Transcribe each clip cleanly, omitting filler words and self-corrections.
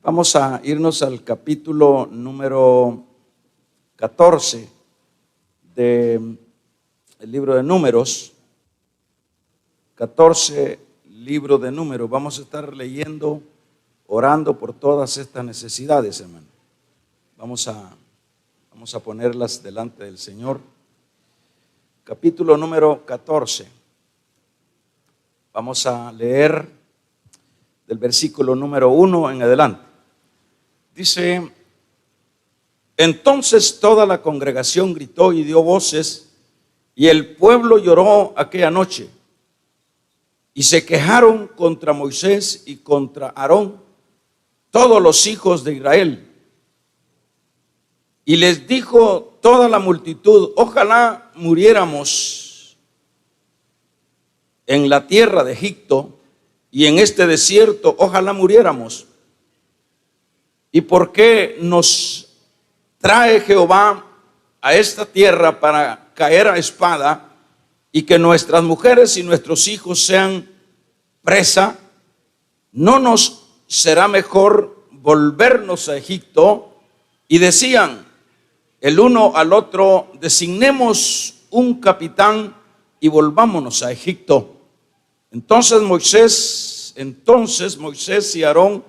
Vamos a irnos al capítulo número 14 del libro de Números. 14, libro de Números. Vamos a estar leyendo, orando por todas estas necesidades, hermano. Vamos a ponerlas delante del Señor. Capítulo número 14. Vamos a leer del versículo número 1 en adelante. Dice: entonces toda la congregación gritó y dio voces, y el pueblo lloró aquella noche. Y se quejaron contra Moisés y contra Aarón todos los hijos de Israel. Y les dijo toda la multitud: ojalá muriéramos en la tierra de Egipto y en este desierto, ojalá muriéramos. ¿Y por qué nos trae Jehová a esta tierra para caer a espada y que nuestras mujeres y nuestros hijos sean presa? ¿No nos será mejor volvernos a Egipto? Y decían el uno al otro: designemos un capitán y volvámonos a Egipto. Entonces Moisés y Aarón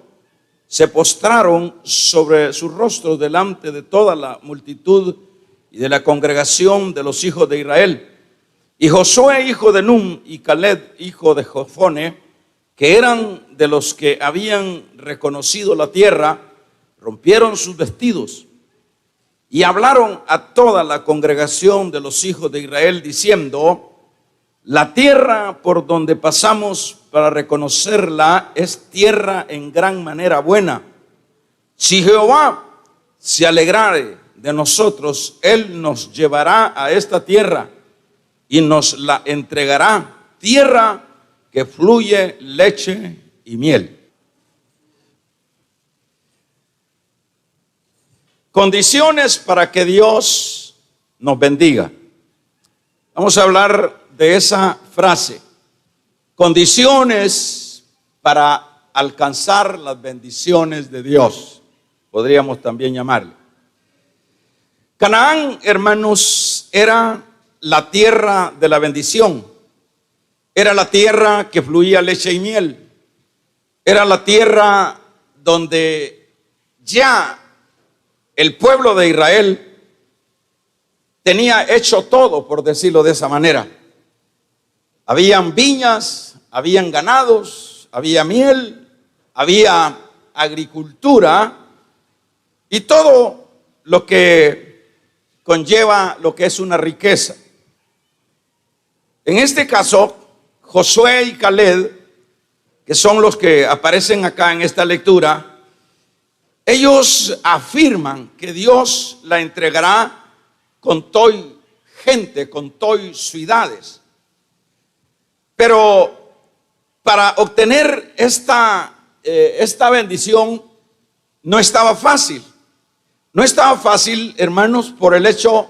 se postraron sobre sus rostros delante de toda la multitud y de la congregación de los hijos de Israel. Y Josué, hijo de Nun, y Caleb, hijo de Jefone, que eran de los que habían reconocido la tierra, rompieron sus vestidos y hablaron a toda la congregación de los hijos de Israel, diciendo: la tierra por donde pasamos para reconocerla es tierra en gran manera buena. Si Jehová se alegrare de nosotros, Él nos llevará a esta tierra y nos la entregará, tierra que fluye leche y miel. Condiciones para que Dios nos bendiga. Vamos a hablar de esa frase: condiciones para alcanzar las bendiciones de Dios, podríamos también llamarle. Canaán, hermanos, era la tierra de la bendición. Era la tierra que fluía leche y miel. Era la tierra donde ya el pueblo de Israel tenía hecho todo, por decirlo de esa manera. Habían viñas, habían ganados, había miel, había agricultura y todo lo que conlleva lo que es una riqueza. En este caso, Josué y Caleb, que son los que aparecen acá en esta lectura, ellos afirman que Dios la entregará con toy gente, con toy ciudades. Pero para obtener esta bendición no estaba fácil. No estaba fácil, hermanos, por el hecho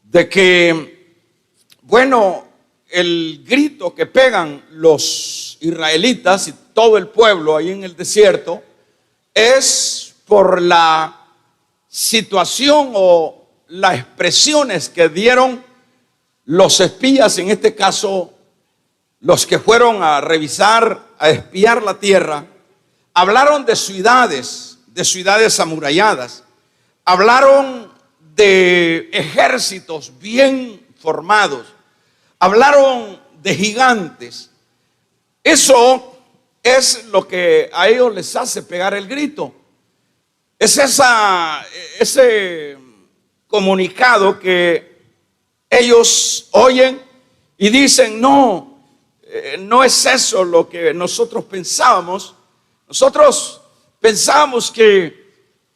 de que, bueno, el grito que pegan los israelitas y todo el pueblo ahí en el desierto es por la situación o las expresiones que dieron los espías, en este caso los que fueron a revisar, a espiar la tierra. Hablaron de ciudades amuralladas. Hablaron de ejércitos bien formados. Hablaron de gigantes. Eso es lo que a ellos les hace pegar el grito. Es ese comunicado que ellos oyen y dicen: no es eso lo que nosotros pensábamos. Nosotros pensábamos que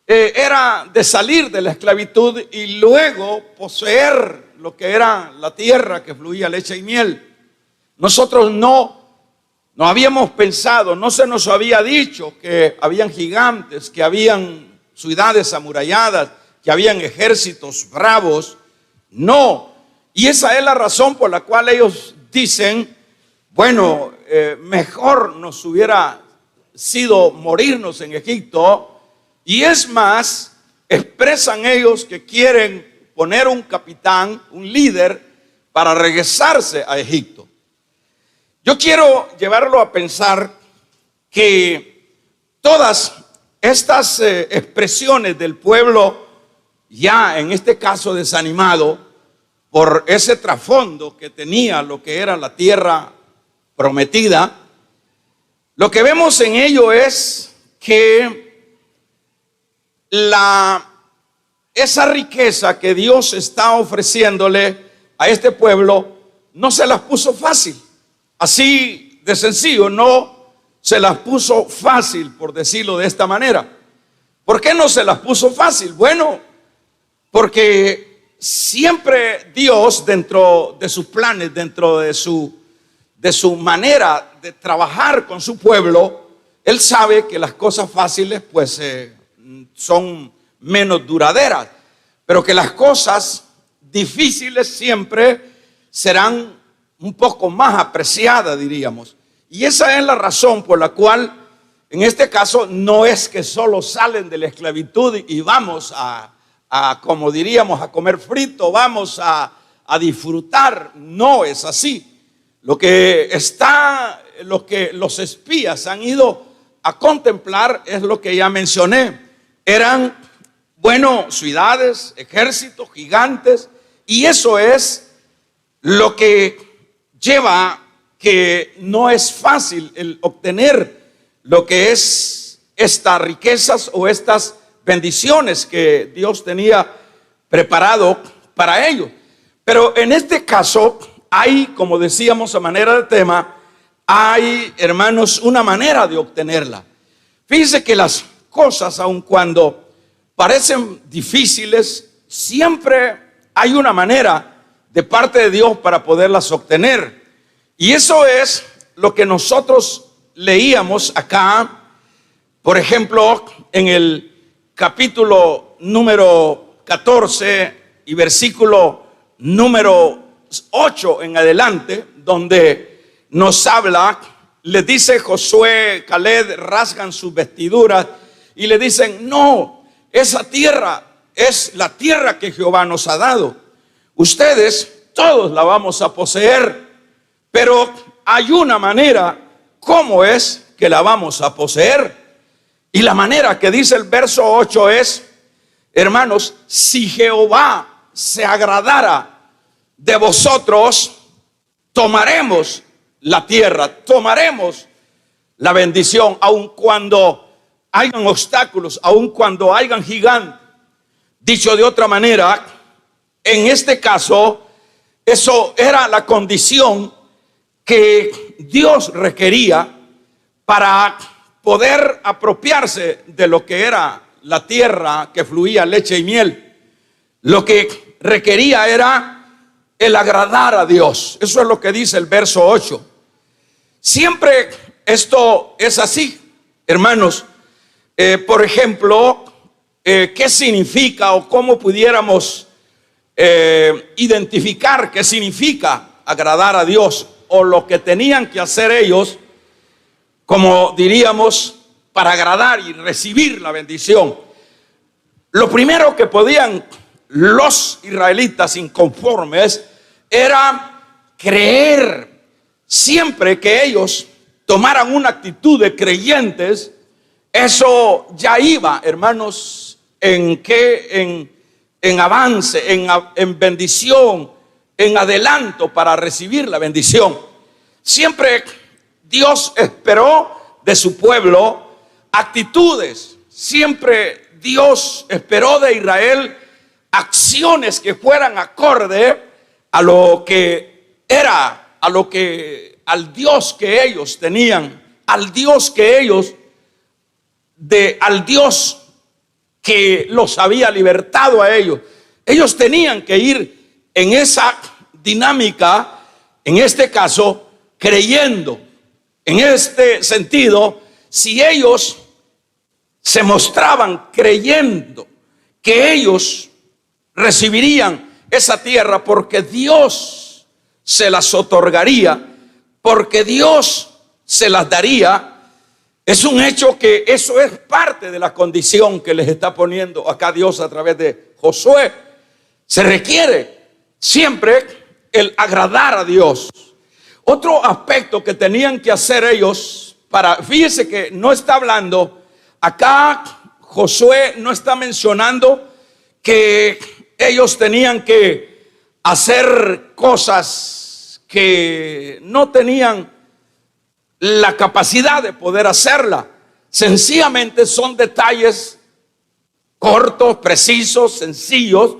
era de salir de la esclavitud y luego poseer lo que era la tierra que fluía leche y miel. Nosotros no habíamos pensado, no se nos había dicho que habían gigantes, que habían ciudades amuralladas, que habían ejércitos bravos. No. Y esa es la razón por la cual ellos dicen: bueno, mejor nos hubiera sido morirnos en Egipto, y es más, expresan ellos que quieren poner un capitán, un líder, para regresarse a Egipto. Yo quiero llevarlo a pensar que todas estas expresiones del pueblo, ya en este caso desanimado por ese trasfondo que tenía lo que era la tierra prometida, lo que vemos en ello es que esa riqueza que Dios está ofreciéndole a este pueblo no se las puso fácil, así de sencillo, no se las puso fácil, por decirlo de esta manera. ¿Por qué no se las puso fácil? Bueno, porque siempre Dios, dentro de sus planes, dentro de su manera de trabajar con su pueblo, Él sabe que las cosas fáciles pues son menos duraderas, pero que las cosas difíciles siempre serán un poco más apreciadas, diríamos. Y esa es la razón por la cual, en este caso, no es que solo salen de la esclavitud y vamos como diríamos, a comer frito, vamos a disfrutar. No es así. Lo que los espías han ido a contemplar es lo que ya mencioné. Eran, ciudades, ejércitos, gigantes, y eso es lo que lleva que no es fácil el obtener lo que es estas riquezas o estas bendiciones que Dios tenía preparado para ellos. Pero en este caso hay, como decíamos a manera de tema, hay, hermanos, una manera de obtenerla. Fíjense que las cosas, aun cuando parecen difíciles, siempre hay una manera de parte de Dios para poderlas obtener. Y eso es lo que nosotros leíamos acá, por ejemplo, en el capítulo número 14 y versículo número 8 en adelante, donde nos habla, le dice Josué, Caleb, rasgan sus vestiduras y le dicen: no, esa tierra es la tierra que Jehová nos ha dado. Ustedes todos la vamos a poseer. Pero hay una manera cómo es que la vamos a poseer. Y la manera que dice el verso 8 es, hermanos, si Jehová se agradara de vosotros, tomaremos la tierra, tomaremos la bendición, aun cuando hayan obstáculos, aun cuando hayan gigantes. Dicho de otra manera, en este caso, eso era la condición que Dios requería para poder apropiarse de lo que era la tierra que fluía leche y miel. Lo que requería era el agradar a Dios. Eso es lo que dice el verso 8. Siempre esto es así, hermanos. Por ejemplo, ¿qué significa o cómo pudiéramos identificar qué significa agradar a Dios? O lo que tenían que hacer ellos, como diríamos, para agradar y recibir la bendición. Lo primero que podían los israelitas inconformes era creer. Siempre que ellos tomaran una actitud de creyentes, eso ya iba, hermanos, en avance, en bendición, en adelanto para recibir la bendición. Siempre Dios esperó de su pueblo actitudes. Siempre Dios esperó de Israel acciones que fueran acorde a lo que era, al Dios que ellos tenían, al Dios que los había libertado a ellos. Ellos tenían que ir en esa dinámica, en este caso, creyendo. En este sentido, si ellos se mostraban creyendo que ellos recibirían esa tierra porque Dios se las otorgaría, porque Dios se las daría, Es un hecho que eso es parte de la condición que les está poniendo acá Dios a través de Josué. Se requiere siempre el agradar a Dios. Otro aspecto que tenían que hacer ellos fíjese que no está hablando, acá Josué no está mencionando que ellos tenían que hacer cosas que no tenían la capacidad de poder hacerla. Sencillamente son detalles cortos, precisos, sencillos,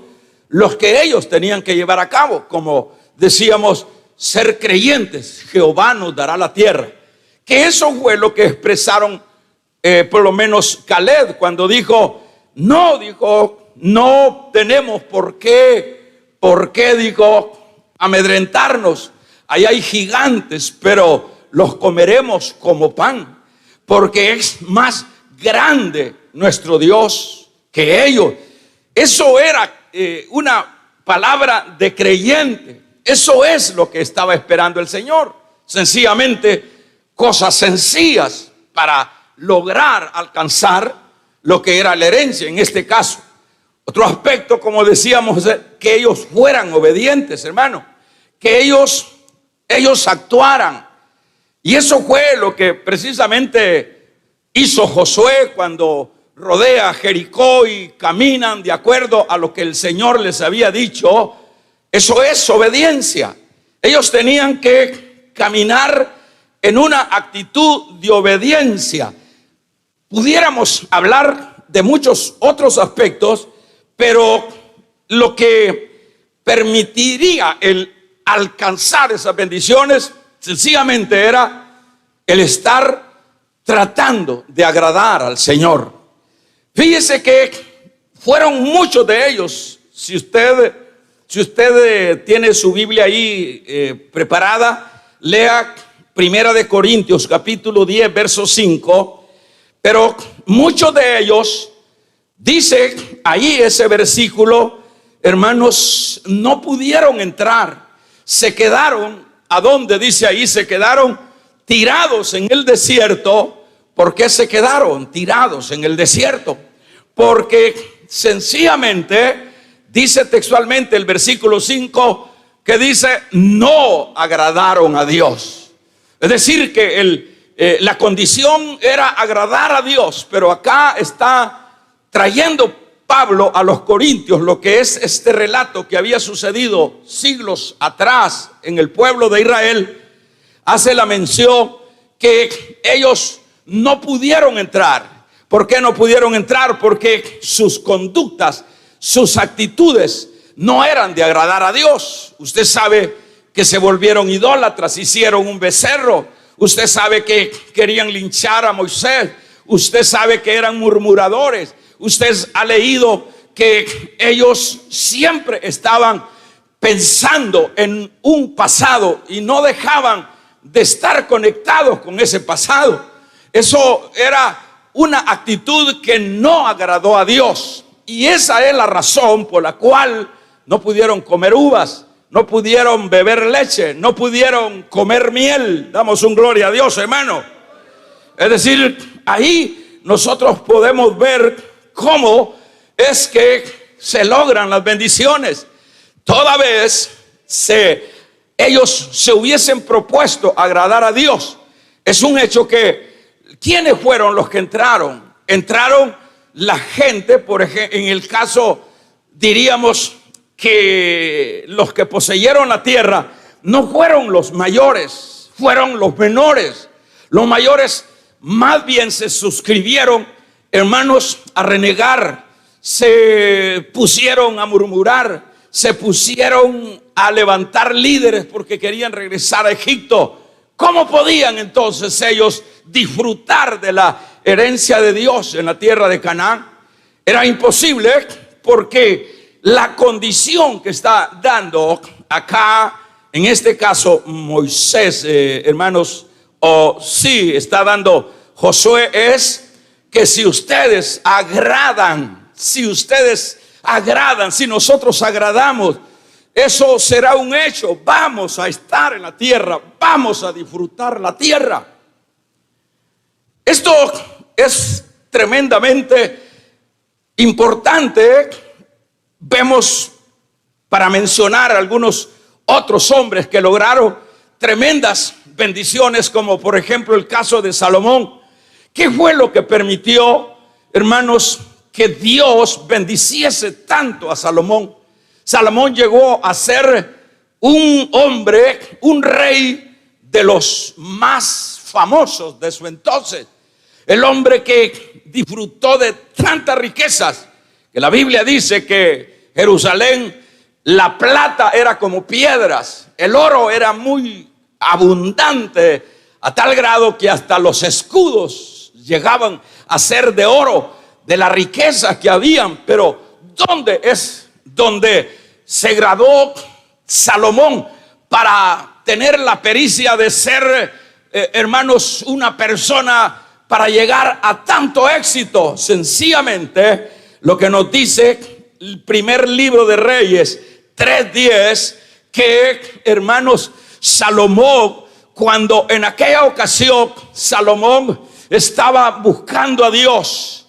los que ellos tenían que llevar a cabo. Como decíamos, ser creyentes, Jehová nos dará la tierra. Que eso fue lo que expresaron por lo menos Caleb cuando dijo, no tenemos por qué, dijo, amedrentarnos. Ahí hay gigantes, pero los comeremos como pan, porque es más grande nuestro Dios que ellos. Eso era una palabra de creyente. Eso es lo que estaba esperando el Señor. Sencillamente, cosas sencillas para lograr alcanzar lo que era la herencia en este caso. Otro aspecto, como decíamos, que ellos fueran obedientes, hermano, que ellos actuaran. Y eso fue lo que precisamente hizo Josué cuando rodea Jericó y caminan de acuerdo a lo que el Señor les había dicho. Eso es obediencia. Ellos tenían que caminar en una actitud de obediencia. Pudiéramos hablar de muchos otros aspectos, pero lo que permitiría el alcanzar esas bendiciones sencillamente era el estar tratando de agradar al Señor. Fíjese que fueron muchos de ellos. Si usted tiene su Biblia ahí preparada, lea Primera de Corintios capítulo 10 verso 5. Pero muchos de ellos, dice ahí ese versículo, hermanos, no pudieron entrar. Se quedaron, ¿a dónde dice ahí? Se quedaron tirados en el desierto. ¿Por qué se quedaron tirados en el desierto? Porque sencillamente dice textualmente el versículo 5 que dice, no agradaron a Dios. Es decir, que la condición era agradar a Dios, pero acá está trayendo Pablo a los corintios lo que es este relato que había sucedido siglos atrás en el pueblo de Israel. Hace la mención que ellos no pudieron entrar. ¿Por qué no pudieron entrar? Porque sus conductas, sus actitudes no eran de agradar a Dios. Usted sabe que se volvieron idólatras, hicieron un becerro. Usted sabe que querían linchar a Moisés. Usted sabe que eran murmuradores. Usted ha leído que ellos siempre estaban pensando en un pasado y no dejaban de estar conectados con ese pasado. Eso era una actitud que no agradó a Dios. Y esa es la razón por la cual no pudieron comer uvas, no pudieron beber leche, no pudieron comer miel. Damos un gloria a Dios, hermano. Es decir, ahí nosotros podemos ver cómo es que se logran las bendiciones. Toda vez ellos se hubiesen propuesto agradar a Dios. Es un hecho que, ¿quiénes fueron los que entraron? Entraron la gente, por ejemplo, en el caso, diríamos que los que poseyeron la tierra no fueron los mayores, fueron los menores. Los mayores más bien se suscribieron, hermanos, a renegar, se pusieron a murmurar, se pusieron a levantar líderes porque querían regresar a Egipto. ¿Cómo podían entonces ellos disfrutar de la herencia de Dios en la tierra de Canaán? Era imposible, porque la condición que está dando acá, en este caso Moisés, hermanos, está dando Josué, es que si ustedes agradan, si nosotros agradamos, eso será un hecho. Vamos a estar en la tierra, vamos a disfrutar la tierra. Esto es tremendamente importante. Vemos, para mencionar algunos otros hombres que lograron tremendas bendiciones, como por ejemplo el caso de Salomón. ¿Qué fue lo que permitió, hermanos, que Dios bendiciese tanto a Salomón? Salomón llegó a ser un hombre, un rey de los más famosos de su entonces. El hombre que disfrutó de tantas riquezas, que la Biblia dice que Jerusalén, la plata era como piedras, el oro era muy abundante, a tal grado que hasta los escudos llegaban a ser de oro, de la riqueza que habían. Pero ¿dónde es donde se graduó Salomón para tener la pericia de ser, hermanos, una persona para llegar a tanto éxito? Sencillamente lo que nos dice el primer libro de Reyes 3:10, que, hermanos, Salomón, cuando en aquella ocasión Salomón estaba buscando a Dios,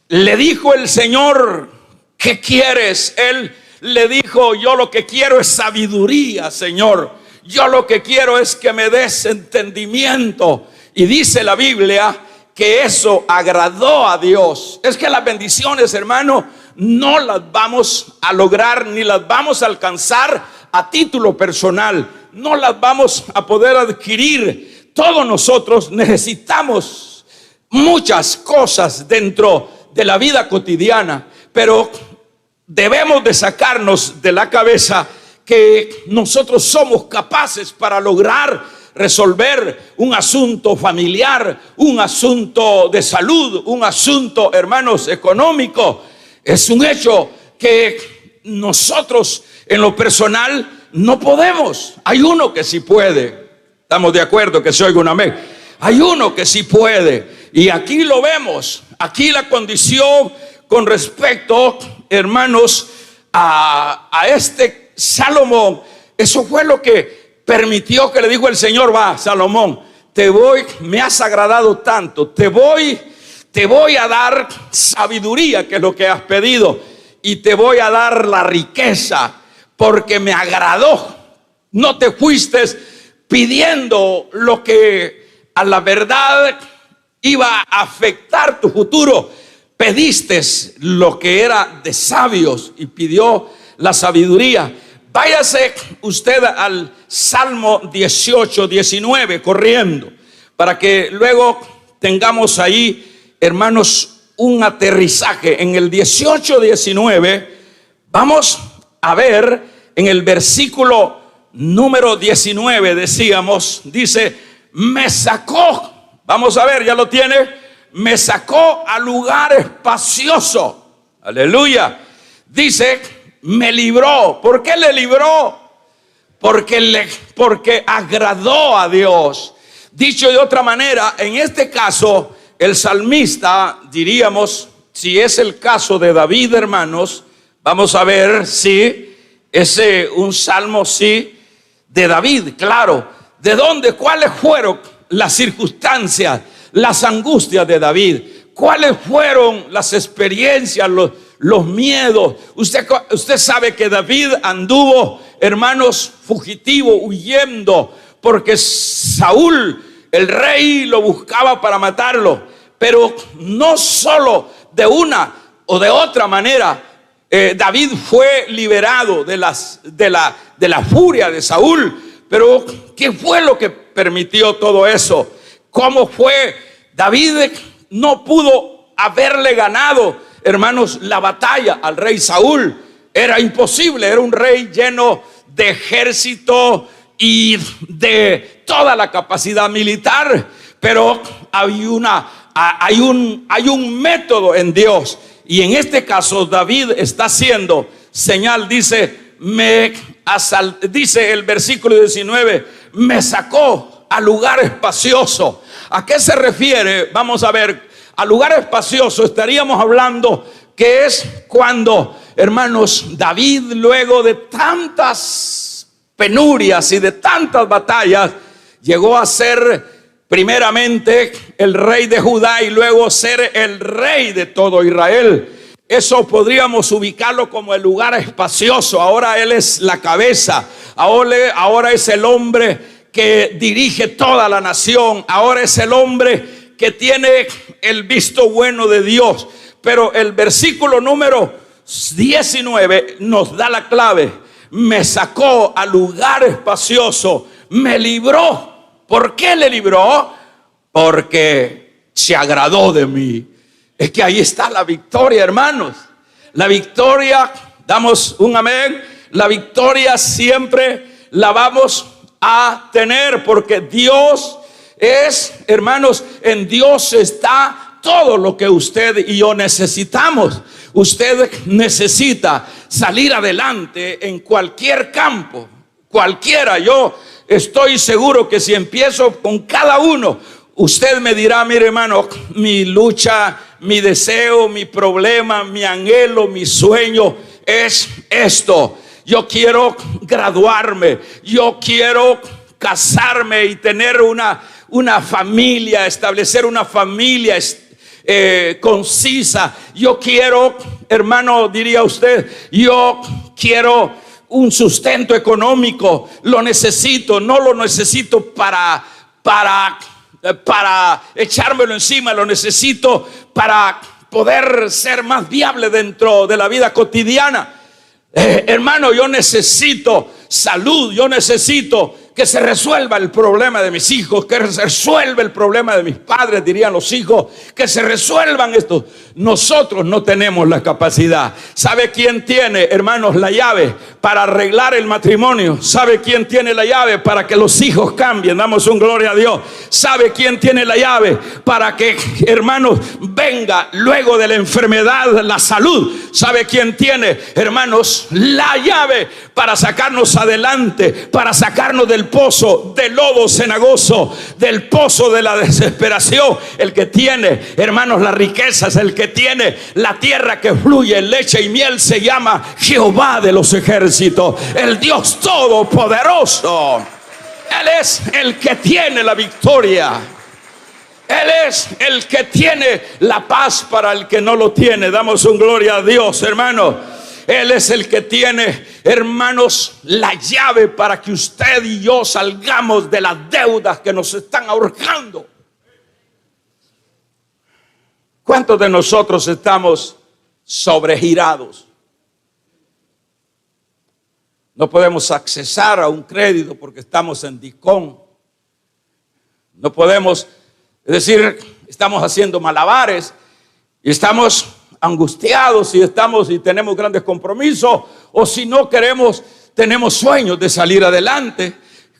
le dijo el Señor: ¿qué quieres? Él le dijo: yo lo que quiero es sabiduría, Señor. Yo lo que quiero es que me des entendimiento. Y dice la Biblia que eso agradó a Dios. Es que las bendiciones, hermano, no las vamos a lograr ni las vamos a alcanzar a título personal. No las vamos a poder adquirir. Todos nosotros necesitamos muchas cosas dentro de la vida cotidiana, pero debemos de sacarnos de la cabeza que nosotros somos capaces para lograr resolver un asunto familiar, un asunto de salud, un asunto, hermanos, económico. Es un hecho que nosotros en lo personal no podemos. Hay uno que sí puede. Estamos de acuerdo, que se oiga un amén. Hay uno que sí puede, y aquí lo vemos. Aquí la condición con respecto, hermanos, a este Salomón, eso fue lo que permitió que le dijo el Señor: va, Salomón, me has agradado tanto, te voy a dar sabiduría, que es lo que has pedido, y te voy a dar la riqueza, porque me agradó. No te fuiste pidiendo lo que a la verdad iba a afectar tu futuro. Pediste lo que era de sabios y pidió la sabiduría. Váyase usted al Salmo 18:19 corriendo, para que luego tengamos ahí, hermanos, un aterrizaje. En el 18:19 vamos a ver, en el versículo número 19, decíamos, dice: me sacó. Vamos a ver, ¿ya lo tiene? Me sacó a lugar espacioso. Aleluya. Dice: me libró. ¿Por qué le libró? Porque agradó a Dios. Dicho de otra manera, en este caso, el salmista, diríamos, si es el caso de David, hermanos, vamos a ver si es un salmo, sí, de David, claro. ¿De dónde? ¿Cuáles fueron las circunstancias, las angustias de David? ¿Cuáles fueron las experiencias, los miedos? Usted sabe que David anduvo, hermanos, fugitivo, huyendo, porque Saúl, el rey, lo buscaba para matarlo. Pero no solo de una o de otra manera, David fue liberado de la furia de Saúl. Pero ¿qué fue lo que permitió todo eso? ¿Cómo fue? David no pudo haberle ganado, hermanos, la batalla al rey Saúl. Era imposible. Era un rey lleno de ejército y de toda la capacidad militar. Pero hay un método en Dios. Y en este caso David está haciendo señal. Dice el versículo 19: me sacó a lugar espacioso. ¿A qué se refiere? Vamos a ver. A lugar espacioso estaríamos hablando que es cuando, hermanos, David, luego de tantas penurias y de tantas batallas, llegó a ser primeramente el rey de Judá y luego ser el rey de todo Israel. Eso podríamos ubicarlo como el lugar espacioso. Ahora él es la cabeza, ahora es el hombre que dirige toda la nación, ahora es el hombre que tiene el visto bueno de Dios. Pero el versículo número 19 nos da la clave. Me sacó al lugar espacioso, me libró. ¿Por qué le libró? Porque se agradó de mí. Es que ahí está la victoria, hermanos. La victoria, damos un amén. La victoria siempre la vamos a tener, porque Dios es, hermanos, en Dios está todo lo que usted y yo necesitamos. Usted necesita salir adelante en cualquier campo, cualquiera. Yo estoy seguro que si empiezo con cada uno, usted me dirá: mire, hermano, mi lucha, mi deseo, mi problema, mi anhelo, mi sueño es esto. Yo quiero graduarme, yo quiero casarme y tener una familia, establecer una familia concisa. Yo quiero, hermano, diría usted, yo quiero un sustento económico. Lo necesito, no lo necesito para echármelo encima, lo necesito para poder ser más viable dentro de la vida cotidiana. Hermano, yo necesito salud, yo necesito que se resuelva el problema de mis hijos, que se resuelva el problema de mis padres, dirían los hijos, que se resuelvan estos. Nosotros no tenemos la capacidad. ¿Sabe quién tiene, hermanos, la llave para arreglar el matrimonio? ¿Sabe quién tiene la llave para que los hijos cambien? Damos un gloria a Dios. ¿Sabe quién tiene la llave para que, hermanos, venga luego de la enfermedad la salud? ¿Sabe quién tiene, hermanos, la llave para sacarnos adelante, para sacarnos del pozo del lodo cenagoso, del pozo de la desesperación? El que tiene, hermanos, las riquezas, el que tiene la tierra que fluye leche y miel, se llama Jehová de los ejércitos, el Dios todopoderoso. Él es el que tiene la victoria. Él es el que tiene la paz para el que no lo tiene. Damos un gloria a Dios, hermano. Él es el que tiene, hermanos, la llave para que usted y yo salgamos de las deudas que nos están ahorcando. ¿Cuántos de nosotros estamos sobregirados? No podemos accesar a un crédito porque estamos en discount. No podemos, es decir, estamos haciendo malabares y estamos angustiados y tenemos grandes compromisos, o si no queremos, tenemos sueños de salir adelante.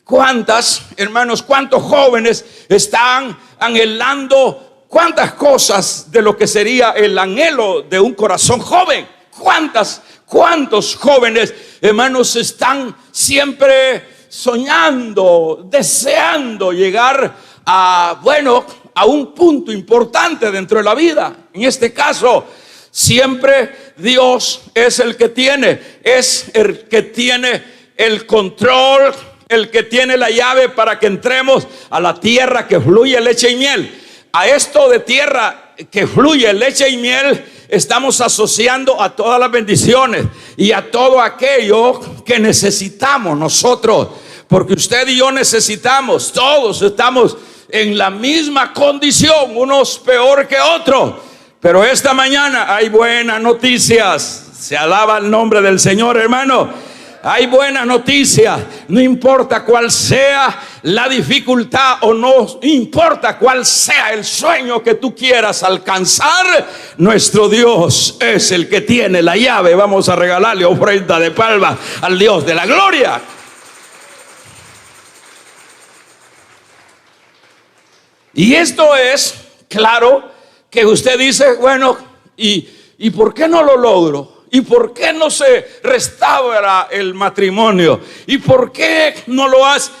¿Cuántas, hermanos, cuántos jóvenes están anhelando cuántas cosas de lo que sería el anhelo de un corazón joven? ¿Cuántos jóvenes, hermanos, están siempre soñando, deseando llegar a un punto importante dentro de la vida? En este caso, siempre Dios es el que tiene el control, el que tiene la llave para que entremos a la tierra que fluye leche y miel. A esto de tierra que fluye leche y miel estamos asociando a todas las bendiciones y a todo aquello que necesitamos nosotros, porque usted y yo necesitamos, todos estamos en la misma condición, unos peor que otros. Pero esta mañana hay buenas noticias. Se alaba el nombre del Señor, hermano. Hay buenas noticias. No importa cuál sea la dificultad, o no importa cuál sea el sueño que tú quieras alcanzar, nuestro Dios es el que tiene la llave. Vamos a regalarle ofrenda de palma al Dios de la gloria. Y esto es claro, que usted dice, bueno, ¿y por qué no lo logro? ¿Y por qué no se restaura el matrimonio? ¿Y por qué no lo hace?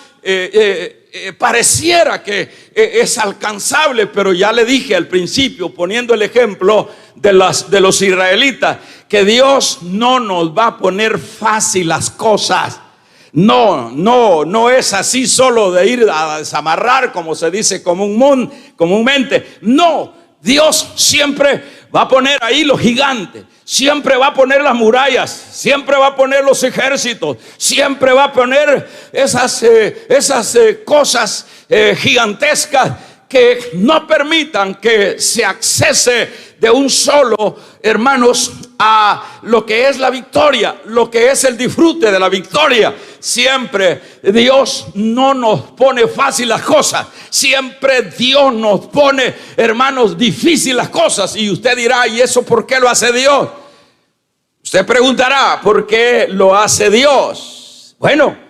Pareciera que es alcanzable, pero ya le dije al principio, poniendo el ejemplo de los israelitas, que Dios no nos va a poner fácil las cosas. No es así solo de ir a desamarrar, como se dice comúnmente. No, Dios siempre va a poner ahí los gigantes, siempre va a poner las murallas, siempre va a poner los ejércitos, siempre va a poner esas cosas gigantescas que no permitan que se accese de un solo, hermanos, a lo que es la victoria, lo que es el disfrute de la victoria. Siempre Dios no nos pone fácil las cosas, siempre Dios nos pone, hermanos, difícil las cosas. Y usted dirá, ¿y eso por qué lo hace Dios? Usted preguntará, ¿por qué lo hace Dios? Bueno,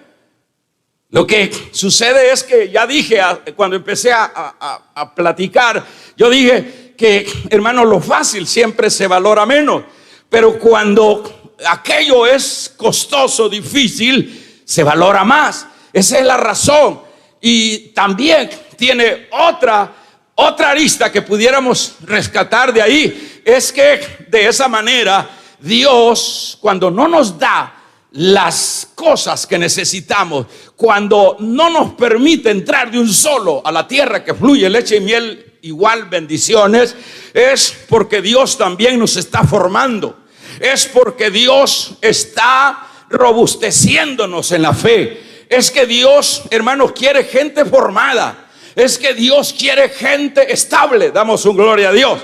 lo que sucede es que ya dije, cuando empecé a platicar, yo dije que, hermano, lo fácil siempre se valora menos, pero cuando aquello es costoso, difícil, se valora más. Esa es la razón. Y también tiene otra arista que pudiéramos rescatar de ahí, es que de esa manera Dios, cuando no nos da las cosas que necesitamos, cuando no nos permite entrar de un solo a la tierra que fluye leche y miel, igual bendiciones, es porque Dios también nos está formando, es porque Dios está robusteciéndonos en la fe. Es que Dios, hermanos, quiere gente formada, es que Dios quiere gente estable. Damos un gloria a Dios.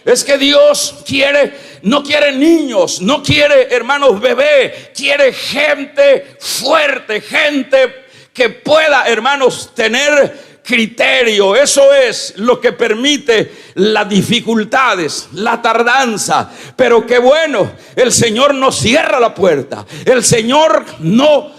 Es que Dios no quiere niños, no quiere, hermanos, bebé, quiere gente fuerte, gente que pueda, hermanos, tener criterio. Eso es lo que permite las dificultades, la tardanza. Pero qué bueno, el Señor no cierra la puerta, el Señor no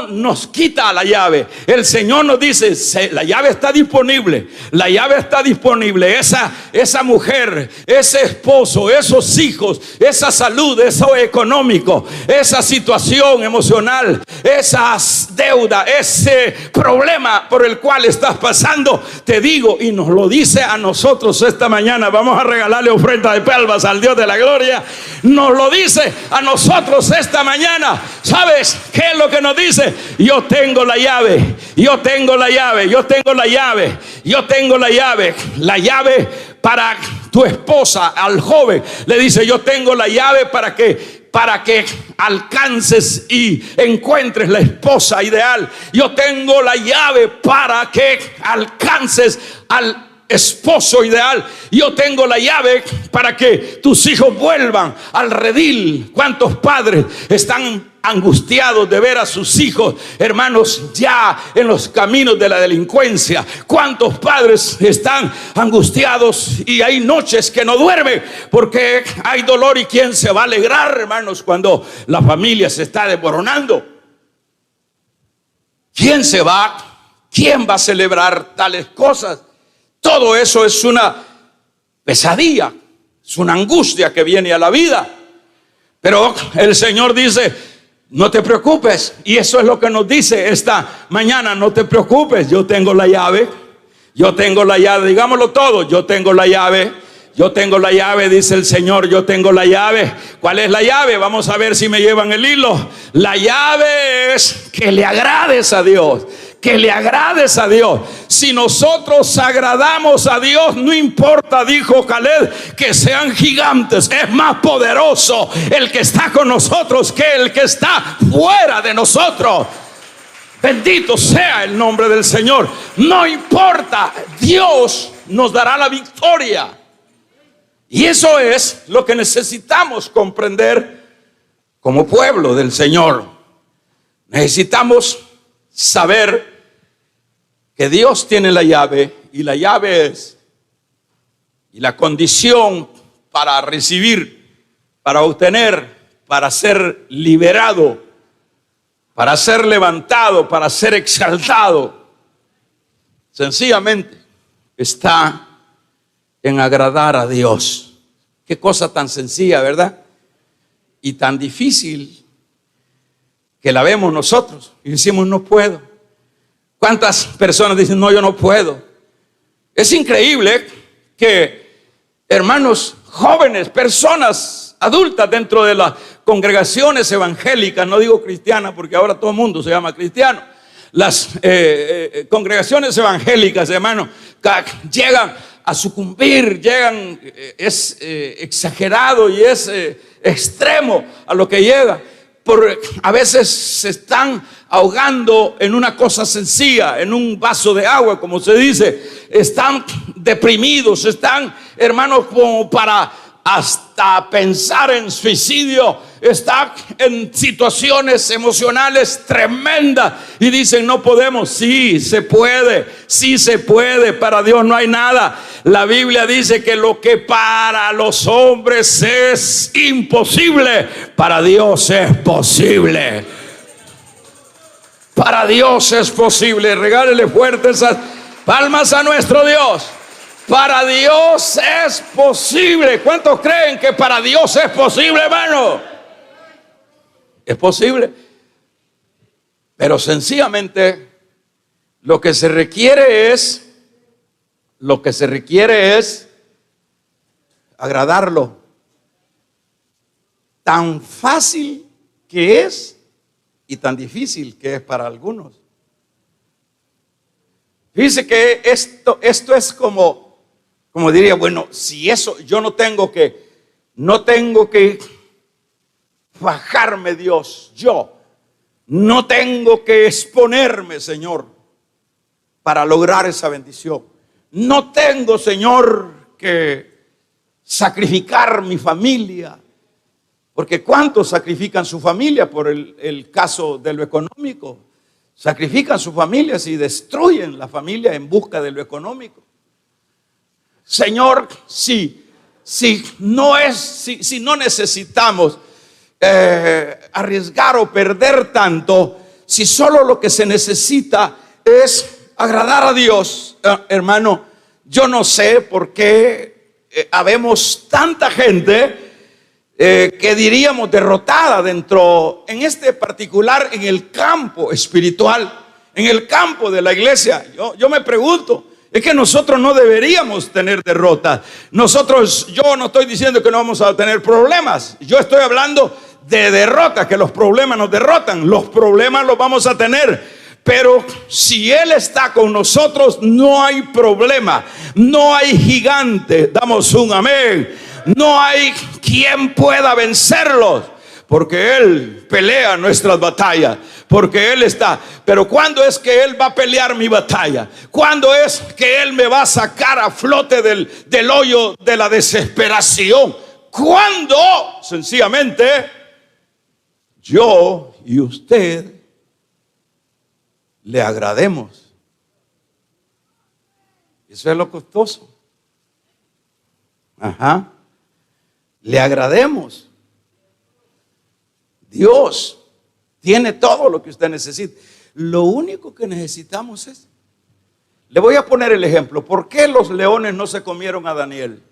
nos quita la llave. El Señor nos dice, la llave está disponible, la llave está disponible. Esa mujer, ese esposo, esos hijos, esa salud, eso económico, esa situación emocional, esas deudas, ese problema por el cual estás pasando, te digo, y nos lo dice a nosotros esta mañana. Vamos a regalarle ofrenda de palmas al Dios de la gloria. Nos lo dice a nosotros esta mañana. ¿Sabes qué es lo que nos dice? Yo tengo la llave, yo tengo la llave, yo tengo la llave, yo tengo la llave. La llave para tu esposa, al joven, le dice, yo tengo la llave para que alcances y encuentres la esposa ideal. Yo tengo la llave para que alcances al esposo ideal. Yo tengo la llave para que tus hijos vuelvan al redil. ¿Cuántos padres están angustiados de ver a sus hijos, hermanos, ya en los caminos de la delincuencia? ¿Cuántos padres están angustiados y hay noches que no duermen porque hay dolor? ¿Y quién se va a alegrar, hermanos, cuando la familia se está desmoronando? ¿Quién se va? ¿Quién va a celebrar tales cosas? Todo eso es una pesadilla, es una angustia que viene a la vida. Pero el Señor dice, no te preocupes. Y eso es lo que nos dice esta mañana: no te preocupes, yo tengo la llave. Yo tengo la llave, digámoslo todo, yo tengo la llave. Yo tengo la llave, dice el Señor, yo tengo la llave. ¿Cuál es la llave? Vamos a ver si me llevan el hilo. La llave es que le agrades a Dios, que le agrades a Dios. Si nosotros agradamos a Dios, no importa, dijo Caleb, que sean gigantes. Es más poderoso el que está con nosotros que el que está fuera de nosotros. Bendito sea el nombre del Señor. No importa, Dios nos dará la victoria. Y eso es lo que necesitamos comprender como pueblo del Señor. Necesitamos saber que Dios tiene la llave, y la llave es, y la condición para recibir, para obtener, para ser liberado, para ser levantado, para ser exaltado, sencillamente está en agradar a Dios. Qué cosa tan sencilla, ¿verdad? Y tan difícil que la vemos nosotros y decimos, no puedo. ¿Cuántas personas dicen, no, yo no puedo? Es increíble que, hermanos jóvenes, personas adultas dentro de la congregaciones evangélicas, no digo cristianas porque ahora todo el mundo se llama cristiano, las congregaciones evangélicas, hermano, llegan a sucumbir, es exagerado y es extremo a lo que llega. A veces se están ahogando en una cosa sencilla, en un vaso de agua, como se dice. Están deprimidos, están, hermanos, como para hasta pensar en suicidio. Están en situaciones emocionales tremendas y dicen: no podemos. Sí se puede, para Dios no hay nada. La Biblia dice que lo que para los hombres es imposible, para Dios es posible. Para Dios es posible. Regálele fuerte esas palmas a nuestro Dios. Para Dios es posible. ¿Cuántos creen que para Dios es posible, hermano? Es posible. Pero sencillamente lo que se requiere es agradarlo. Tan fácil que es y tan difícil que es para algunos. Fíjese que esto es como diría, bueno, si eso, yo no tengo que bajarme, Dios, yo no tengo que exponerme, Señor, para lograr esa bendición. No tengo, Señor, que sacrificar mi familia, porque ¿cuántos sacrifican su familia por el caso de lo económico? Sacrifican sus familias y destruyen la familia en busca de lo económico. Señor, si no necesitamos arriesgar o perder tanto, si solo lo que se necesita es agradar a Dios, hermano, yo no sé por qué habemos tanta gente que diríamos derrotada en este particular, en el campo espiritual, en el campo de la iglesia. Yo me pregunto, es que nosotros no deberíamos tener derrotas. Yo no estoy diciendo que no vamos a tener problemas. Yo estoy hablando de derrotas, que los problemas nos derrotan. Los problemas los vamos a tener. Pero si Él está con nosotros, no hay problema. No hay gigante. Damos un amén. No hay quien pueda vencerlos, porque Él pelea nuestras batallas, porque Él está. Pero ¿cuándo es que Él va a pelear mi batalla? ¿Cuándo es que Él me va a sacar a flote del hoyo de la desesperación? ¿Cuándo? Sencillamente yo y usted le agrademos. Eso es lo costoso. Le agrademos. Dios tiene todo lo que usted necesita. Lo único que necesitamos es, le voy a poner el ejemplo. ¿Por qué los leones no se comieron a Daniel?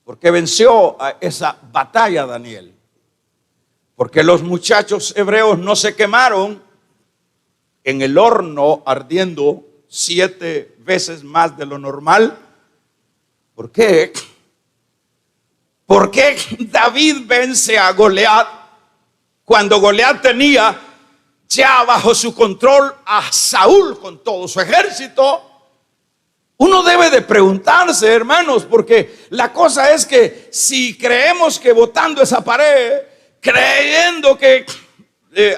Porque venció a esa batalla Daniel. Porque los muchachos hebreos no se quemaron en el horno ardiendo 7 veces más de lo normal. ¿Por qué? ¿Por qué David vence a Goliat cuando Goliat tenía ya bajo su control a Saúl con todo su ejército? Uno debe de preguntarse, hermanos, porque la cosa es que si creemos que botando esa pared, creyendo que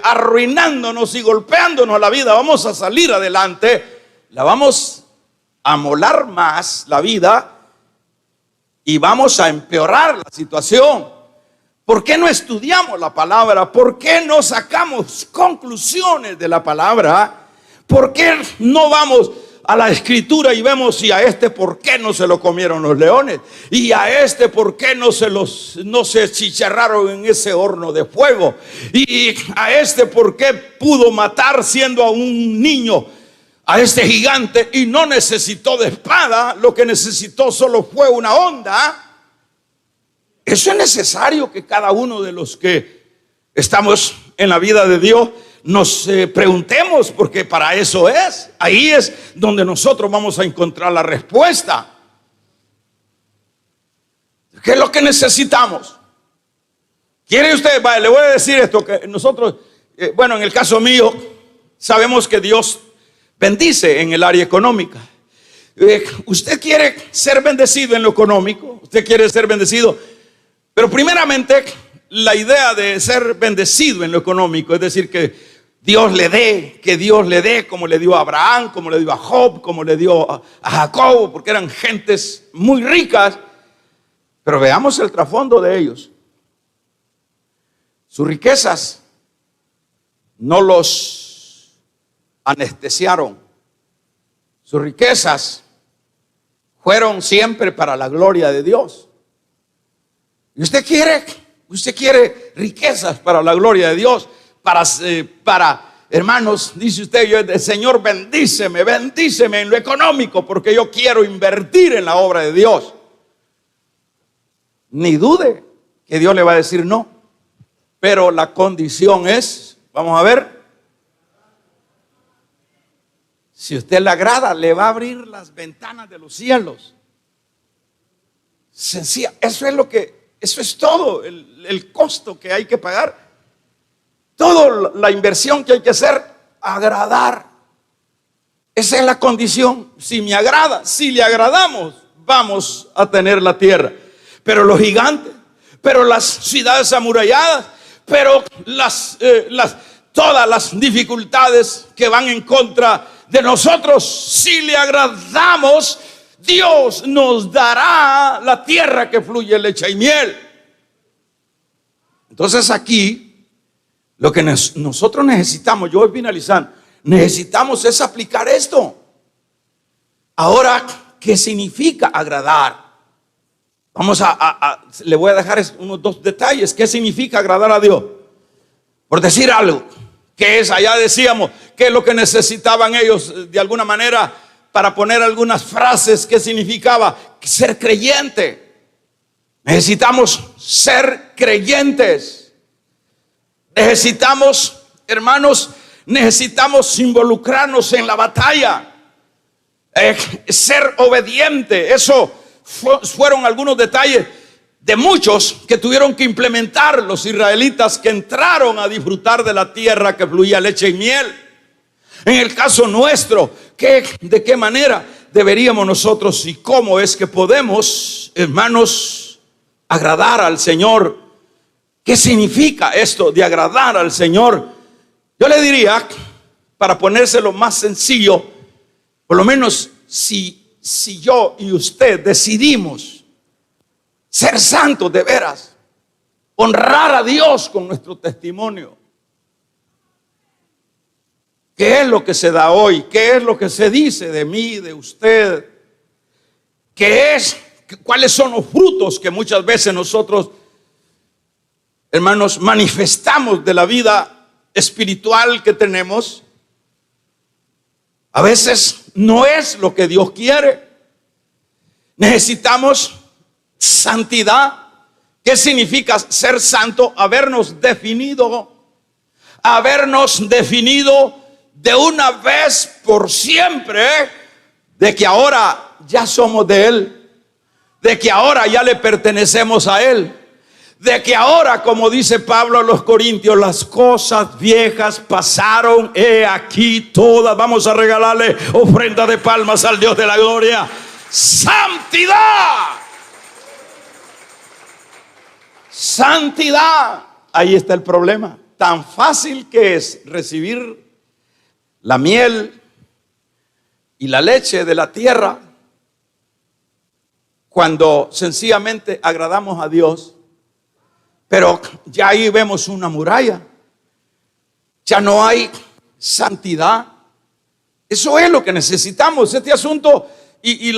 arruinándonos y golpeándonos la vida vamos a salir adelante, la vamos a molar más la vida y vamos a empeorar la situación. ¿Por qué no estudiamos la palabra? ¿Por qué no sacamos conclusiones de la palabra? ¿Por qué no vamos a la escritura y vemos si a este por qué no se lo comieron los leones? Y a este por qué no se chicharraron en ese horno de fuego? Y a este por qué pudo matar siendo a un niño a este gigante y no necesitó de espada, lo que necesitó solo fue una onda. Eso es necesario que cada uno de los que estamos en la vida de Dios nos preguntemos, porque para eso es. Ahí es donde nosotros vamos a encontrar la respuesta. ¿Qué es lo que necesitamos? ¿Quiere usted? Vale, le voy a decir esto, que nosotros, bueno, en el caso mío, sabemos que Dios bendice en el área económica. Usted quiere ser bendecido en lo económico, usted quiere ser bendecido, pero primeramente la idea de ser bendecido en lo económico, es decir, que Dios le dé como le dio a Abraham, como le dio a Job, como le dio a Jacob, porque eran gentes muy ricas. Pero veamos el trasfondo de ellos. Sus riquezas no los anestesiaron. Sus riquezas fueron siempre para la gloria de Dios. Y usted quiere riquezas para la gloria de Dios, para hermanos, dice usted, Señor, bendíceme en lo económico, porque yo quiero invertir en la obra de Dios. Ni dude que Dios le va a decir no, pero la condición es, vamos a ver, si usted le agrada, le va a abrir las ventanas de los cielos. Sencilla, eso es todo el costo que hay que pagar, toda la inversión que hay que hacer, agradar. Esa es la condición. Si me agrada, si le agradamos, vamos a tener la tierra. Pero los gigantes, pero las ciudades amuralladas, pero todas las dificultades que van en contra de nosotros, si le agradamos, Dios nos dará la tierra que fluye leche y miel. Entonces aquí, lo que nosotros necesitamos, yo voy finalizando, necesitamos es aplicar esto. Ahora, ¿qué significa agradar? Le voy a dejar unos dos detalles. ¿Qué significa agradar a Dios? Por decir algo, que es, allá decíamos, ¿qué es lo que necesitaban ellos de alguna manera para poner algunas frases? ¿Qué significaba? Ser creyente. Necesitamos ser creyentes. Necesitamos, hermanos, necesitamos involucrarnos en la batalla. Ser obediente. Eso fueron algunos detalles de muchos que tuvieron que implementar los israelitas que entraron a disfrutar de la tierra que fluía leche y miel. En el caso nuestro, ¿de qué manera deberíamos nosotros y cómo es que podemos, hermanos, agradar al Señor? ¿Qué significa esto de agradar al Señor? Yo le diría, para ponérselo más sencillo, por lo menos si yo y usted decidimos ser santos de veras, honrar a Dios con nuestro testimonio, ¿qué es lo que se da hoy? ¿Qué es lo que se dice de mí, de usted? ¿Cuáles son los frutos que muchas veces nosotros, hermanos, manifestamos de la vida espiritual que tenemos? A veces no es lo que Dios quiere. Necesitamos santidad. ¿Qué significa ser santo? Habernos definido de una vez por siempre, de que ahora ya somos de Él, de que ahora ya le pertenecemos a Él, de que ahora, como dice Pablo a los Corintios, las cosas viejas pasaron, he aquí todas. Vamos a regalarle ofrenda de palmas al Dios de la gloria. Santidad. Santidad. Ahí está el problema. Tan fácil que es recibir la miel y la leche de la tierra cuando sencillamente agradamos a Dios. Pero ya ahí vemos una muralla. Ya no hay santidad. Eso es lo que necesitamos. Este asunto y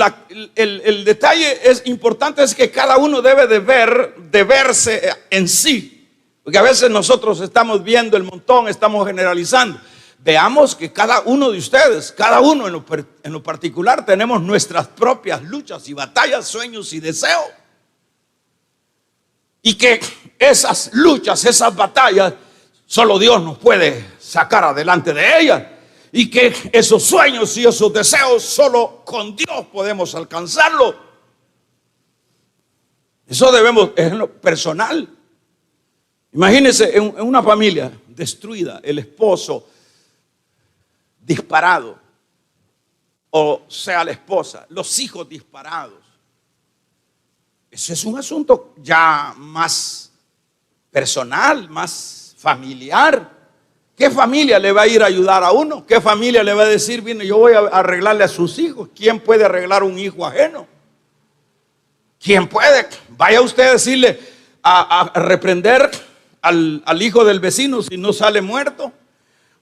el detalle es importante, es que cada uno debe de verse en sí. Porque a veces nosotros estamos viendo el montón, estamos generalizando. Veamos que cada uno de ustedes, cada uno en lo particular, tenemos nuestras propias luchas y batallas, sueños y deseos. Y que esas luchas, esas batallas, solo Dios nos puede sacar adelante de ellas. Y que esos sueños y esos deseos, solo con Dios podemos alcanzarlo. Eso debemos, es en lo personal. Imagínense en una familia destruida, el esposo disparado, o sea la esposa, los hijos disparados. Eso es un asunto ya más personal, más familiar. ¿Qué familia le va a ir a ayudar a uno? ¿Qué familia le va a decir, viene, yo voy a arreglarle a sus hijos? ¿Quién puede arreglar un hijo ajeno? ¿Quién puede? Vaya usted a decirle, a reprender al hijo del vecino si no sale muerto.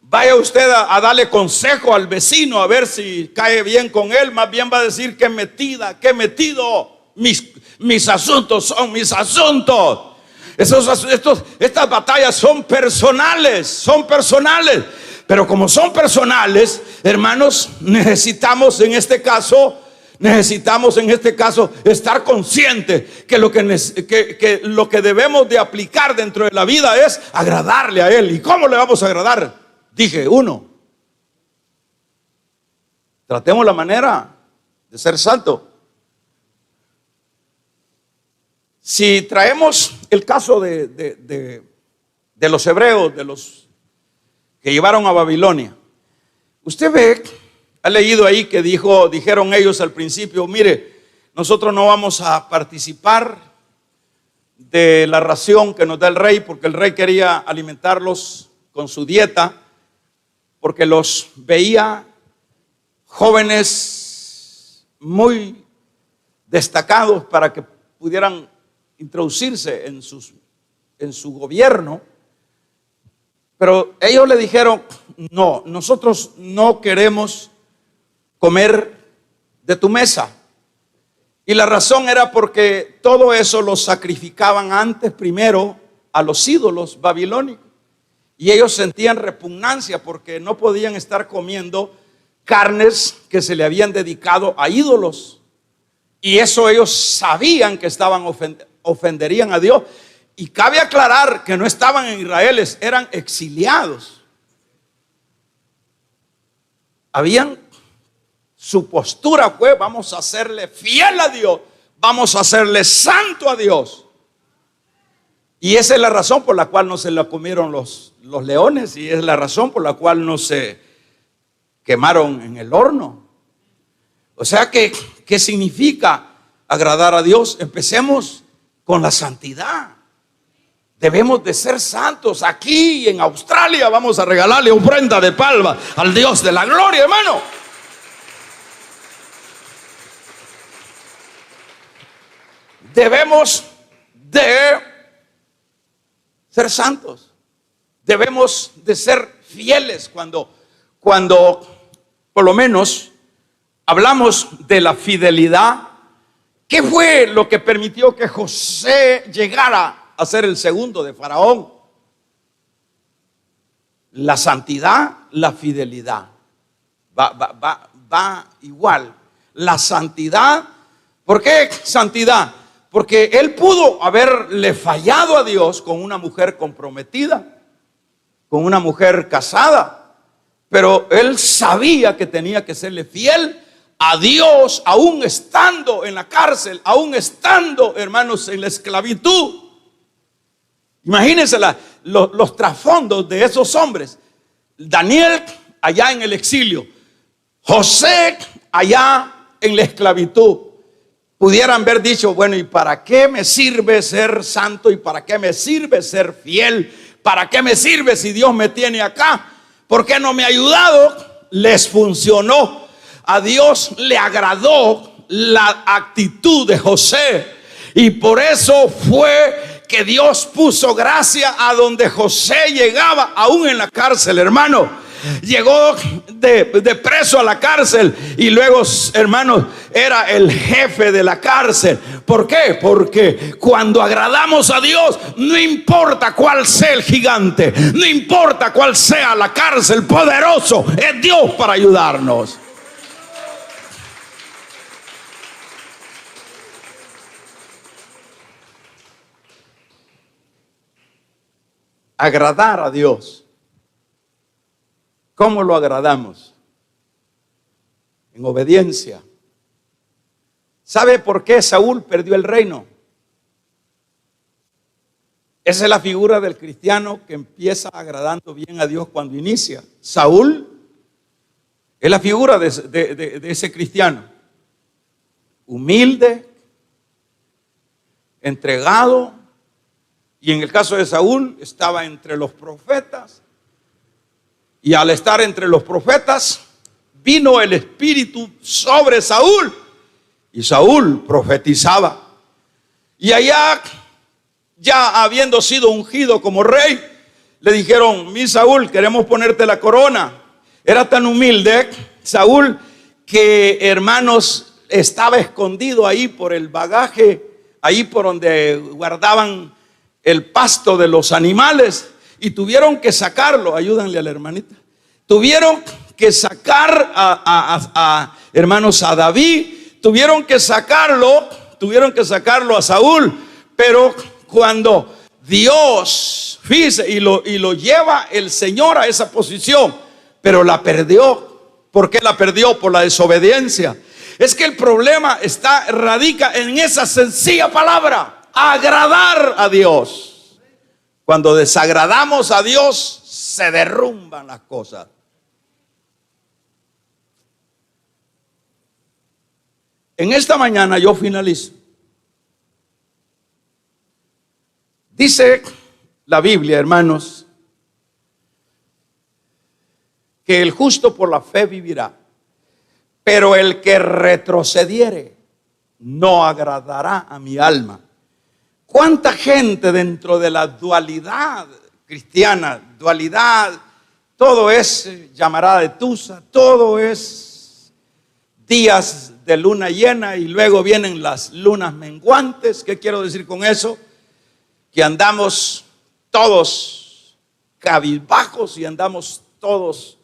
Vaya usted a darle consejo al vecino a ver si cae bien con él. Más bien va a decir que metida, que metido. Mis asuntos son mis asuntos. Estas batallas son personales, pero como son personales, hermanos, necesitamos en este caso estar conscientes que lo que debemos de aplicar dentro de la vida es agradarle a Él. ¿Y cómo le vamos a agradar? Dije, uno, tratemos la manera de ser santo. Si traemos el caso de los hebreos, de los que llevaron a Babilonia, usted ve, ha leído ahí que dijeron ellos al principio, mire, nosotros no vamos a participar de la ración que nos da el rey, porque el rey quería alimentarlos con su dieta, porque los veía jóvenes muy destacados para que pudieran introducirse en su gobierno. Pero ellos le dijeron, no, nosotros no queremos comer de tu mesa. Y la razón era porque todo eso lo sacrificaban antes primero a los ídolos babilónicos. Y ellos sentían repugnancia porque no podían estar comiendo carnes que se le habían dedicado a ídolos. Y eso ellos sabían que ofenderían a Dios. Y cabe aclarar que no estaban en Israel, eran exiliados. Su postura fue, vamos a hacerle fiel a Dios, vamos a hacerle santo a Dios. Y esa es la razón por la cual no se la comieron los leones, y es la razón por la cual no se quemaron en el horno. O sea que, ¿qué significa agradar a Dios? Empecemos con la santidad. Debemos de ser santos. Aquí en Australia vamos a regalarle ofrenda de palma al Dios de la gloria, hermano. Debemos de ser santos. Debemos de ser fieles cuando por lo menos hablamos de la fidelidad. ¿Qué fue lo que permitió que José llegara a ser el segundo de Faraón? La santidad, la fidelidad. Va igual. La santidad. ¿Por qué santidad? Porque él pudo haberle fallado a Dios con una mujer comprometida, con una mujer casada, pero él sabía que tenía que serle fiel a Dios, aún estando en la cárcel, aún estando, hermanos, en la esclavitud. Imagínense los trasfondos de esos hombres. Daniel allá en el exilio, José allá en la esclavitud. Pudieran haber dicho, bueno, ¿y para qué me sirve ser santo? ¿Y para qué me sirve ser fiel? ¿Para qué me sirve si Dios me tiene acá? ¿Por qué no me ha ayudado? Les funcionó. A Dios le agradó la actitud de José. Y por eso fue que Dios puso gracia a donde José llegaba, aún en la cárcel, hermano. Llegó de preso a la cárcel y luego, hermanos, era el jefe de la cárcel. ¿Por qué? Porque cuando agradamos a Dios, no importa cuál sea el gigante, no importa cuál sea la cárcel, poderoso es Dios para ayudarnos. Agradar a Dios. ¿Cómo lo agradamos? En obediencia. ¿Sabe por qué Saúl perdió el reino? Esa es la figura del cristiano que empieza agradando bien a Dios cuando inicia. Saúl es la figura de ese cristiano. Humilde, entregado. Y en el caso de Saúl, estaba entre los profetas. Y al estar entre los profetas, vino el Espíritu sobre Saúl. Y Saúl profetizaba. Y allá, ya habiendo sido ungido como rey, le dijeron: mi Saúl, queremos ponerte la corona. Era tan humilde Saúl que, hermanos, estaba escondido ahí por el bagaje, ahí por donde guardaban el pasto de los animales, y tuvieron que sacarlo. Ayúdanle a la hermanita. Tuvieron que sacar hermanos, a David, tuvieron que sacarlo a Saúl. Pero cuando Dios, fíjese, y lo lleva el Señor a esa posición, pero la perdió. ¿Por qué la perdió? Por la desobediencia. Es que el problema radica en esa sencilla palabra: agradar a Dios. Cuando desagradamos a Dios, se derrumban las cosas. En esta mañana yo finalizo. Dice la Biblia, hermanos, que el justo por la fe vivirá, pero el que retrocediere no agradará a mi alma. ¿Cuánta gente dentro de la dualidad cristiana, todo es llamarada de tusa, todo es días de luna llena y luego vienen las lunas menguantes? ¿Qué quiero decir con eso? Que andamos todos cabizbajos y andamos todos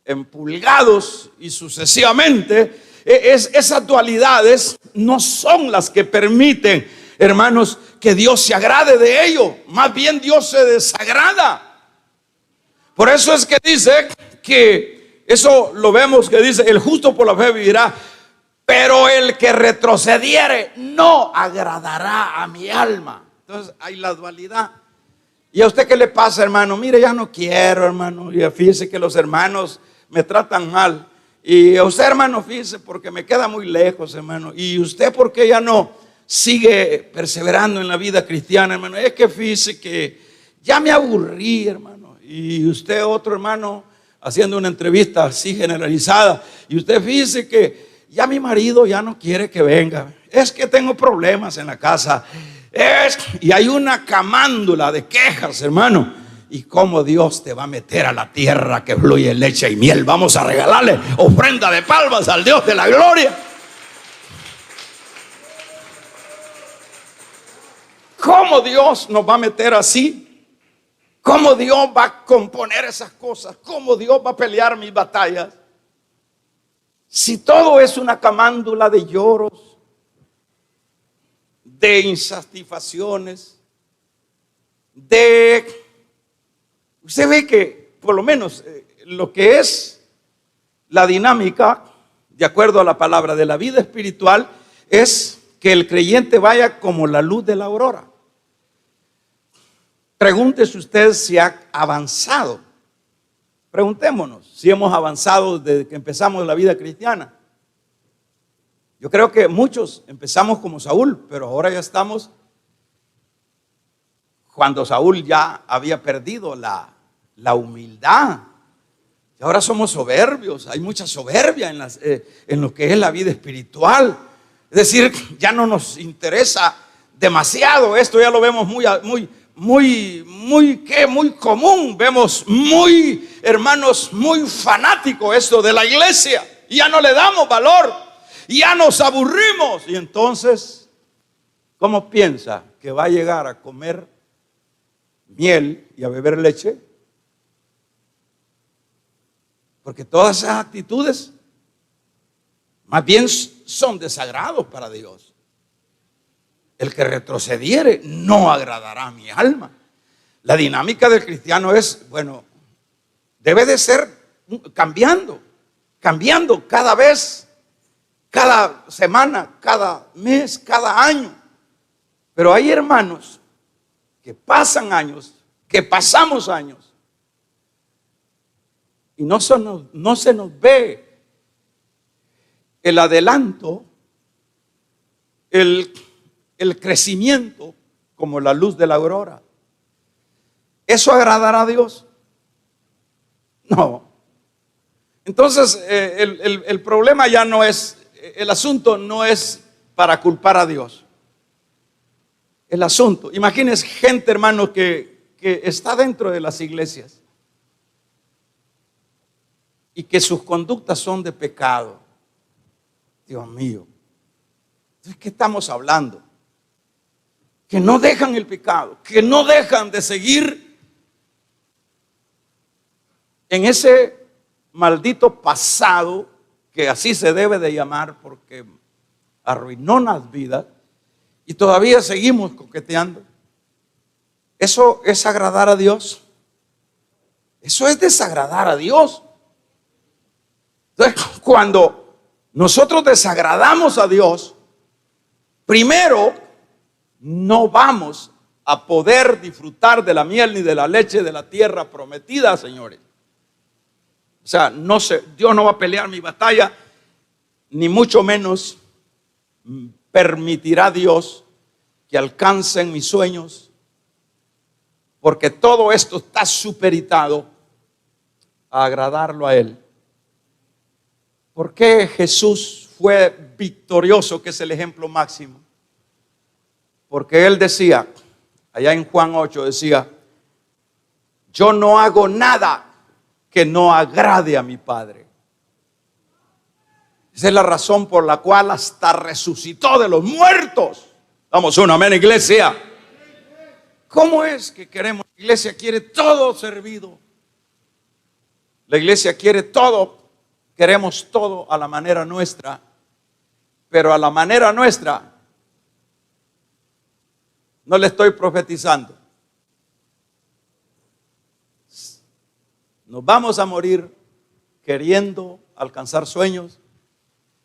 empulgados y sucesivamente. Esas dualidades no son las que permiten, hermanos, que Dios se agrade de ello. Más bien Dios se desagrada. Por eso es que dice que, eso lo vemos que dice: el justo por la fe vivirá, pero el que retrocediere no agradará a mi alma. Entonces hay la dualidad. ¿Y a usted qué le pasa, hermano? Mire, ya no quiero, hermano. Y fíjese que los hermanos me tratan mal. Y a usted, hermano, fíjese, porque me queda muy lejos, hermano. Y usted, ¿por qué ya no sigue perseverando en la vida cristiana, hermano? Es que fíjese que ya me aburrí, hermano. Y usted, otro hermano, haciendo una entrevista así generalizada, y usted fíjese que ya mi marido ya no quiere que venga. Es que tengo problemas en la casa. Y hay una camándula de quejas, hermano. ¿Y cómo Dios te va a meter a la tierra que fluye leche y miel? Vamos a regalarle ofrenda de palmas al Dios de la gloria. ¿Cómo Dios nos va a meter así? ¿Cómo Dios va a componer esas cosas? ¿Cómo Dios va a pelear mis batallas? Si todo es una camándula de lloros, de insatisfacciones, usted ve que por lo menos lo que es la dinámica, de acuerdo a la palabra de la vida espiritual, es que el creyente vaya como la luz de la aurora. Pregúntese usted si ha avanzado. Preguntémonos si hemos avanzado desde que empezamos la vida cristiana. Yo creo que muchos empezamos como Saúl, pero ahora ya estamos cuando Saúl ya había perdido la humildad. Y ahora somos soberbios, hay mucha soberbia en lo que es la vida espiritual. Es decir, ya no nos interesa demasiado esto, ya lo vemos muy común. Vemos hermanos, muy fanático esto de la iglesia. Y ya no le damos valor, ya nos aburrimos. Y entonces, ¿cómo piensa que va a llegar a comer miel y a beber leche? Porque todas esas actitudes más bien son desagrados para Dios. El que retrocediere no agradará a mi alma. La dinámica del cristiano es, debe de ser cambiando cada vez, cada semana, cada mes, cada año. Pero hay hermanos que pasan años, que pasamos años, y no se nos ve el adelanto, el crecimiento como la luz de la aurora. ¿Eso agradará a Dios? No. Entonces el problema ya no es, el asunto no es para culpar a Dios. El asunto, imagínense gente, hermano, que está dentro de las iglesias y que sus conductas son de pecado. Dios mío, ¿de qué estamos hablando? Que no dejan el pecado, que no dejan de seguir en ese maldito pasado, que así se debe de llamar porque arruinó las vidas, y todavía seguimos coqueteando. ¿Eso es agradar a Dios? Eso es desagradar a Dios. Entonces, cuando nosotros desagradamos a Dios, primero no vamos a poder disfrutar de la miel ni de la leche de la tierra prometida, señores. O sea, Dios no va a pelear mi batalla, ni mucho menos permitirá Dios que alcancen mis sueños, porque todo esto está supeditado a agradarlo a Él. ¿Por qué Jesús fue victorioso, que es el ejemplo máximo? Porque Él decía, allá en Juan 8 decía, yo no hago nada que no agrade a mi Padre. Esa es la razón por la cual hasta resucitó de los muertos. Damos un amén, iglesia. ¿Cómo es que queremos? La iglesia quiere todo servido. La iglesia quiere todo. Queremos todo a la manera nuestra. Pero a la manera nuestra no le estoy profetizando. Nos vamos a morir queriendo alcanzar sueños.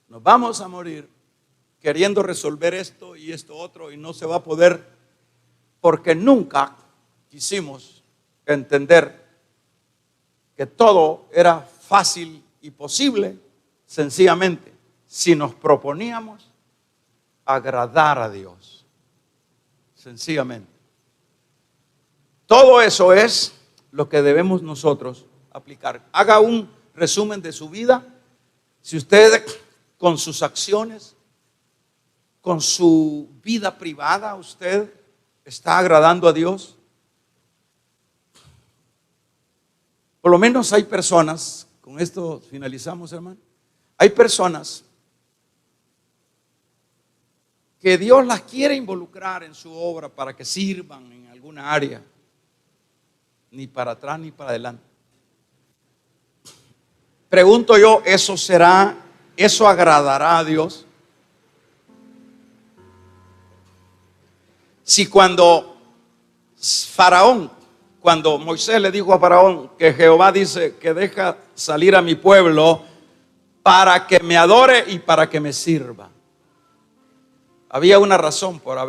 Nos vamos a morir queriendo resolver esto y esto otro, y no se va a poder porque nunca quisimos entender que todo era fácil y posible, sencillamente, si nos proponíamos agradar a Dios. Sencillamente. Todo eso es lo que debemos nosotros aplicar. Haga un resumen de su vida. Si usted con sus acciones, con su vida privada, usted está agradando a Dios. Por lo menos hay personas, con esto finalizamos, hermano. Hay personas que Dios las quiere involucrar en su obra para que sirvan en alguna área, ni para atrás ni para adelante. Pregunto yo, ¿eso agradará a Dios? Si cuando Moisés le dijo a Faraón que Jehová dice que deja salir a mi pueblo para que me adore y para que me sirva, había una razón para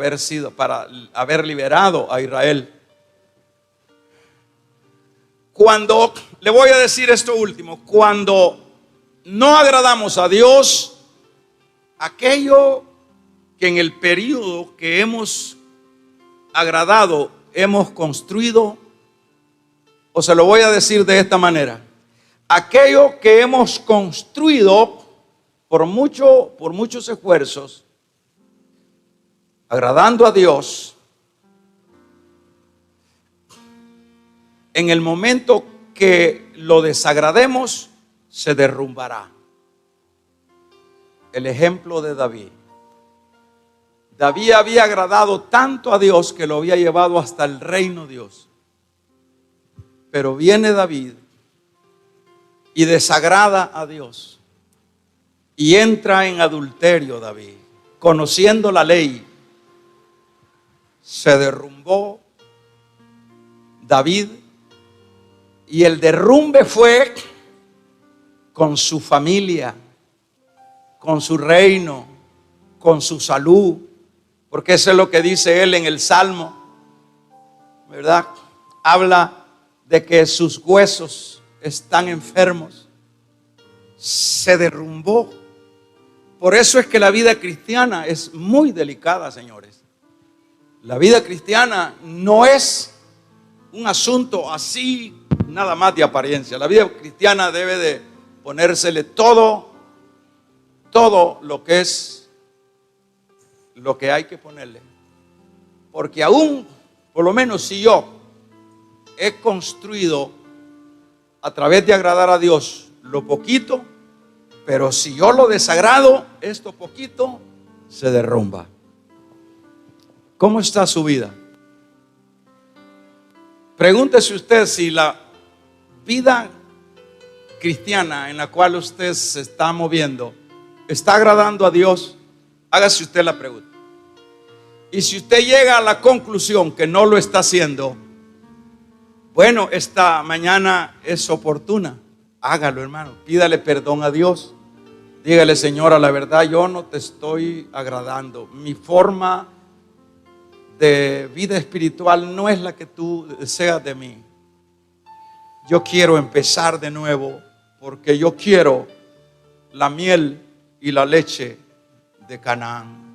haber liberado a Israel. Cuando, le voy a decir esto último, cuando no agradamos a Dios, aquello que en el periodo que hemos agradado, hemos construido, o se lo voy a decir de esta manera, aquello que hemos construido por muchos esfuerzos, agradando a Dios, en el momento que lo desagrademos, se derrumbará. El ejemplo de David. David había agradado tanto a Dios que lo había llevado hasta el reino de Dios. Pero viene David y desagrada a Dios y entra en adulterio. David, conociendo la ley, se derrumbó David, y el derrumbe fue con su familia, con su reino, con su salud, porque eso es lo que dice él en el Salmo. ¿verdad? Habla de que sus huesos están enfermos. Se derrumbó. Por eso es que la vida cristiana es muy delicada, señores. La vida cristiana no es un asunto así, nada más de apariencia. La vida cristiana debe de ponérsele todo lo que es, lo que hay que ponerle. Porque aún, por lo menos si yo he construido a través de agradar a Dios lo poquito, pero si yo lo desagrado, esto poquito se derrumba. ¿Cómo está su vida? Pregúntese usted si la vida cristiana en la cual usted se está moviendo está agradando a Dios. Hágase usted la pregunta. Y si usted llega a la conclusión que no lo está haciendo, bueno, esta mañana es oportuna. Hágalo, hermano. Pídale perdón a Dios. Dígale: Señora, la verdad yo no te estoy agradando. Mi forma de vida espiritual no es la que tú deseas de mí. Yo quiero empezar de nuevo, porque yo quiero la miel y la leche de Canaán.